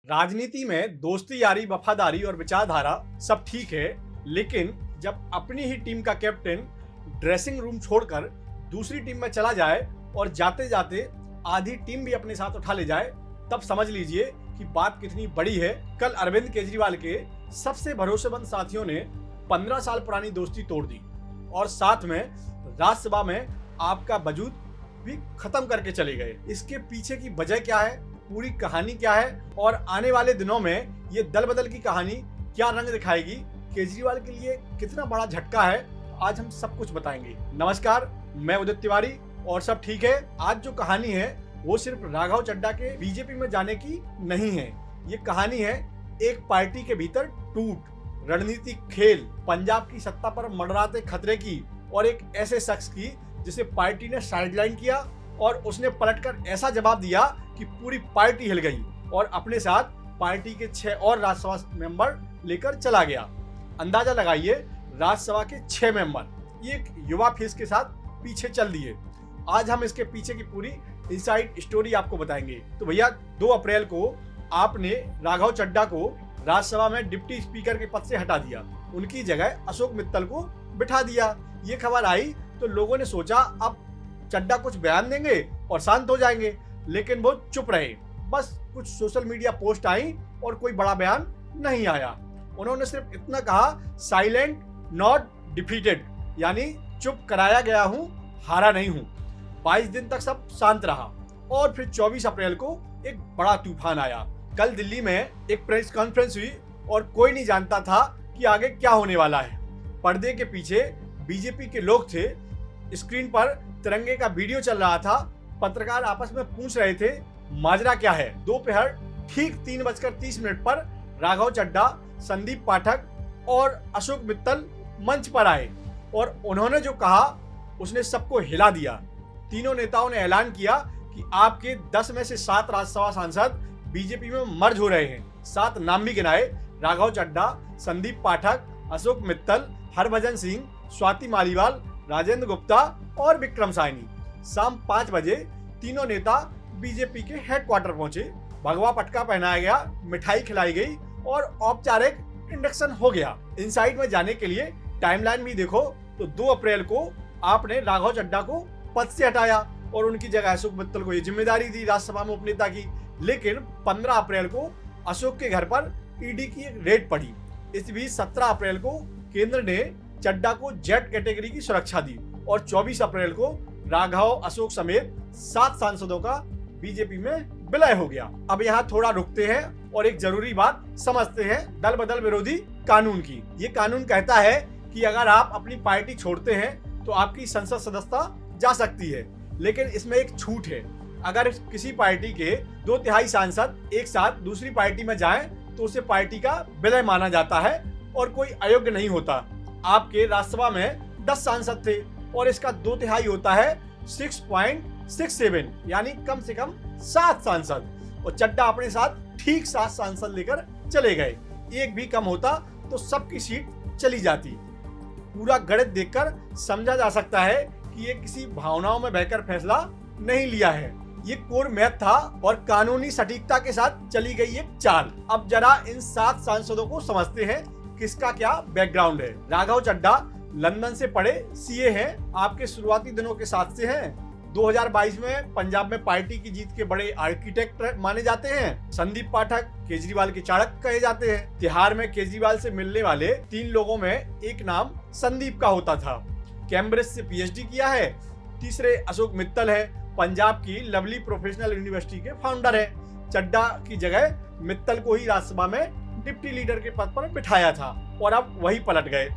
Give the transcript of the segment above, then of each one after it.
राजनीति में दोस्ती यारी वफादारी और विचारधारा सब ठीक है, लेकिन जब अपनी ही टीम का कैप्टन ड्रेसिंग रूम छोड़कर दूसरी टीम में चला जाए और जाते जाते आधी टीम भी अपने साथ उठा ले जाए, तब समझ लीजिए कि बात कितनी बड़ी है। कल अरविंद केजरीवाल के सबसे भरोसेमंद साथियों ने 15 साल पुरानी दोस्ती तोड़ दी और साथ में राज्यसभा में आपका वजूद भी खत्म करके चले गए। इसके पीछे की वजह क्या है, पूरी कहानी क्या है और आने वाले दिनों में ये दल बदल की कहानी क्या रंग दिखाएगी, केजरीवाल के लिए कितना बड़ा झटका है, आज हम सब कुछ बताएंगे। नमस्कार, मैं उदित तिवारी और सब ठीक है। आज जो कहानी है वो सिर्फ राघव चड्ढा के बीजेपी में जाने की नहीं है। ये कहानी है एक पार्टी के भीतर टूट, रणनीतिक खेल, पंजाब की सत्ता पर मंडराते खतरे की और एक ऐसे शख्स की जिसे पार्टी ने साइडलाइन किया और उसने पलटकर ऐसा जवाब दिया कि पूरी पार्टी हिल गई और अपने साथ पार्टी के 6 और राज्यसभा मेंबर लेकर चला गया। अंदाजा लगाइए, राज्यसभा के 6 मेंबर ये एक युवा फेस के साथ पीछे चल दिए। आज हम इसके पीछे की पूरी इनसाइड स्टोरी आपको बताएंगे। तो भैया, 2 अप्रैल को आपने राघव चड्ढा को राज्यसभा में डिप्टी स्पीकर के पद से हटा दिया, उनकी जगह अशोक मित्तल को बिठा दिया। ये खबर आई तो लोगों ने सोचा अब चड्ढा कुछ बयान देंगे और शांत हो जाएंगे, लेकिन वो चुप रहे। बस कुछ सोशल मीडिया पोस्ट आई और कोई बड़ा बयान नहीं आया। उन्होंने सिर्फ इतना कहा, साइलेंट नॉट डिफीटेड, यानी चुप कराया गया हूं, हारा नहीं हूं। 22 दिन तक सब शांत रहा और फिर 24 अप्रैल को एक बड़ा तूफान आया। कल दिल्ली में एक प्रेस कॉन्फ्रेंस हुई और कोई नहीं जानता था कि आगे क्या होने वाला है। पर्दे के पीछे बीजेपी के लोग थे, स्क्रीन पर तिरंगे का वीडियो चल रहा था, पत्रकार आपस में पूछ रहे थे माजरा क्या है। दोपहर ठीक 3:30 पर राघव चड्ढा, संदीप पाठक और अशोक मित्तल मंच पर आए और उन्होंने जो कहा उसने सबको हिला दिया। तीनों नेताओं ने ऐलान किया कि आपके 10 में से 7 राज्यसभा सांसद बीजेपी में मर्ज हो रहे हैं। 7 नाम भी गिनाए, राघव चड्ढा, संदीप पाठक, अशोक मित्तल, हरभजन सिंह, स्वाति मालीवाल, राजेंद्र गुप्ता और विक्रम साइनी। शाम 5 बजे तीनों नेता बीजेपी के हेडक्वार्टर पहुंचे। भगवा पटका पहनाया गया, मिठाई खिलाई गई और औपचारिक इंडक्शन हो गया। इनसाइड में जाने के लिए टाइमलाइन भी देखो तो 2 अप्रैल को आपने राघव चड्ढा को पद से हटाया और उनकी जगह अशोक मित्तल को ये जिम्मेदारी दी राज्यसभा में उपनेता की। लेकिन 15 अप्रैल को अशोक के घर पर ईडी की एक रेड पड़ी। इस बीच 17 अप्रैल को केंद्र ने चड्ढा को जेड कैटेगरी की सुरक्षा दी और 24 अप्रैल को राघव, अशोक समेत 7 सांसदों का बीजेपी में विलय हो गया। अब यहाँ थोड़ा रुकते हैं और एक जरूरी बात समझते हैं दल बदल विरोधी कानून की। ये कानून कहता है कि अगर आप अपनी पार्टी छोड़ते हैं तो आपकी संसद सदस्यता जा सकती है, लेकिन इसमें एक छूट है। अगर किसी पार्टी के 2/3 सांसद एक साथ दूसरी पार्टी में जाएं तो उसे पार्टी का विलय माना जाता है और कोई अयोग्य नहीं होता। आपके राज्यसभा में 10 सांसद थे और इसका 2/3 होता है 6.67, यानी कम से कम 7 सांसद। और चड्ढा अपने साथ ठीक 7 सांसद लेकर चले गए। एक भी कम होता तो सबकी सीट चली जाती। पूरा गणित देखकर समझा जा सकता है कि ये किसी भावनाओं में बहकर फैसला नहीं लिया है। ये कोर मैथ था और कानूनी सटीकता के साथ चली गई एक चाल। अब जरा इन 7 सांसदों को समझते हैं किसका क्या बैकग्राउंड है। राघव चड्ढा लंदन से पढ़े सीए हैं, आपके शुरुआती दिनों के साथ से हैं। 2022 में पंजाब में पार्टी की जीत के बड़े आर्किटेक्ट माने जाते हैं। संदीप पाठक केजरीवाल के चाणक्य कहे जाते हैं। तिहाड़ में केजरीवाल से मिलने वाले 3 लोगों में एक नाम संदीप का होता था। कैम्ब्रिज से पीएचडी किया है। तीसरे अशोक मित्तल है, पंजाब की लवली प्रोफेशनल यूनिवर्सिटी के फाउंडर है। चड्ढा की जगह मित्तल को ही राज्यसभा में डिप्टी लीडर के पद पर बिठाया था और अब वही पलट गए।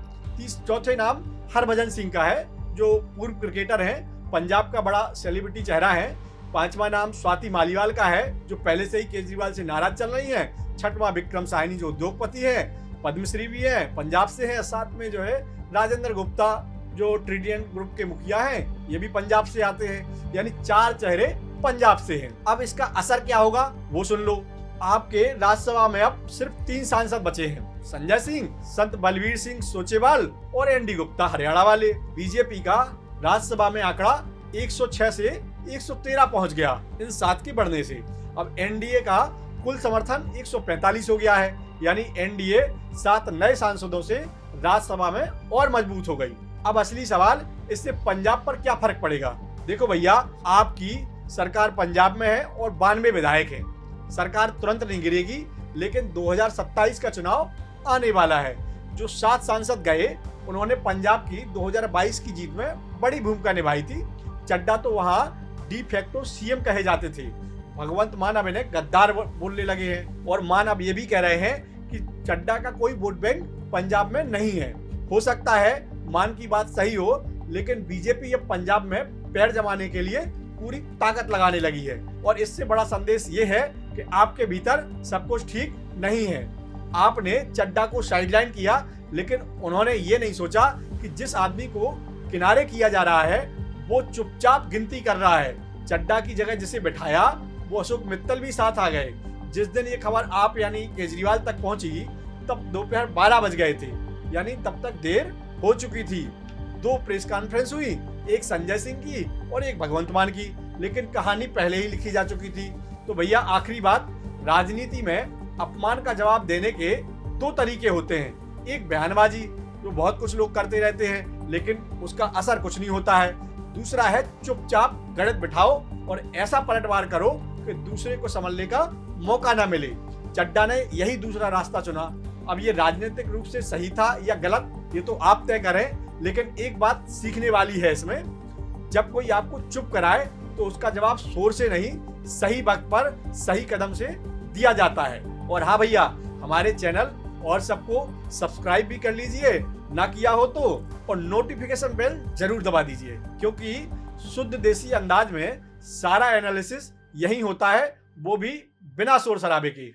चौथे नाम हरभजन सिंह का है, जो पूर्व क्रिकेटर हैं, पंजाब का बड़ा सेलिब्रिटी चेहरा है। 5वां नाम स्वाति मालीवाल का है, जो पहले से ही केजरीवाल से नाराज चल रही हैं। 6वां विक्रम साइनी, जो उद्योगपति है, पद्मश्री भी है, पंजाब से है। साथ में जो है राजेंद्र गुप्ता, जो ट्रिडियन ग्रुप के मुखिया हैं, ये भी पंजाब से आते हैं। यानी 4 चेहरे पंजाब से हैं। अब इसका असर क्या होगा वो सुन लो। आपके राज्यसभा में अब सिर्फ 3 सांसद बचे हैं, संजय सिंह, संत बलवीर सिंह सोचेवाल और एनडी गुप्ता हरियाणा वाले। बीजेपी का राज्यसभा में आंकड़ा 106 से 113 पहुंच गया इन 7 के बढ़ने से। अब एनडीए का कुल समर्थन 145 हो गया है, यानी एनडीए 7 नए सांसदों से राज्यसभा में और मजबूत हो गई। अब असली सवाल, इससे पंजाब पर क्या फर्क पड़ेगा? देखो भैया, आपकी सरकार पंजाब में है और 92 विधायक हैं। सरकार तुरंत नहीं गिरेगी, लेकिन 2027 का चुनाव आने वाला है। जो 7 सांसद गए, उन्होंने पंजाब की 2022 की जीत में बड़ी भूमिका निभाई थी। चड्डा तो वहां डी फैक्टो सीएम कहे जाते थे। भगवंत मान अब इन्हें गद्दार बोलने लगे हैं, और मान अब ये भी कह रहे हैं कि चड्डा का कोई वोट बैंक पंजाब में नहीं है। हो सकता है मान की बात सही हो, लेकिन बीजेपी अब पंजाब में पैर जमाने के लिए पूरी ताकत लगाने लगी है। और इससे बड़ा संदेश ये है कि आपके भीतर सब कुछ ठीक नहीं है। आपने चड्डा को साइडलाइन किया, लेकिन उन्होंने ये नहीं सोचा कि जिस आदमी को किनारे किया जा रहा है वो चुपचाप गिनती कर रहा है। चड्डा की जगह जिसे बिठाया वो अशोक मित्तल भी साथ आ गए। जिस दिन ये खबर आप यानी केजरीवाल तक पहुंची, तब दोपहर 12 बज गए थे, यानी तब तक देर हो चुकी थी। 2 प्रेस कॉन्फ्रेंस हुई, एक संजय सिंह की और एक भगवंत मान की, लेकिन कहानी पहले ही लिखी जा चुकी थी। तो भैया आखिरी बात, राजनीति में अपमान का जवाब देने के 2 तरीके होते हैं। एक बयानबाजी, जो बहुत कुछ लोग करते रहते हैं लेकिन उसका असर कुछ नहीं होता है। दूसरा है चुपचाप गणित बिठाओ और ऐसा पलटवार करो कि दूसरे को संभलने का मौका ना मिले। चड्डा ने यही दूसरा रास्ता चुना। अब ये राजनीतिक रूप से सही था या गलत, ये तो आप तय करें, लेकिन एक बात सीखने वाली है इसमें, जब कोई आपको चुप कराए तो उसका जवाब शोर से नहीं, सही वक्त पर सही कदम से दिया जाता है। और हाँ भैया, हमारे चैनल और सबको सब्सक्राइब भी कर लीजिए, ना किया हो तो, और नोटिफिकेशन बेल जरूर दबा दीजिए, क्योंकि शुद्ध देसी अंदाज में सारा एनालिसिस यही होता है, वो भी बिना शोर शराबे के।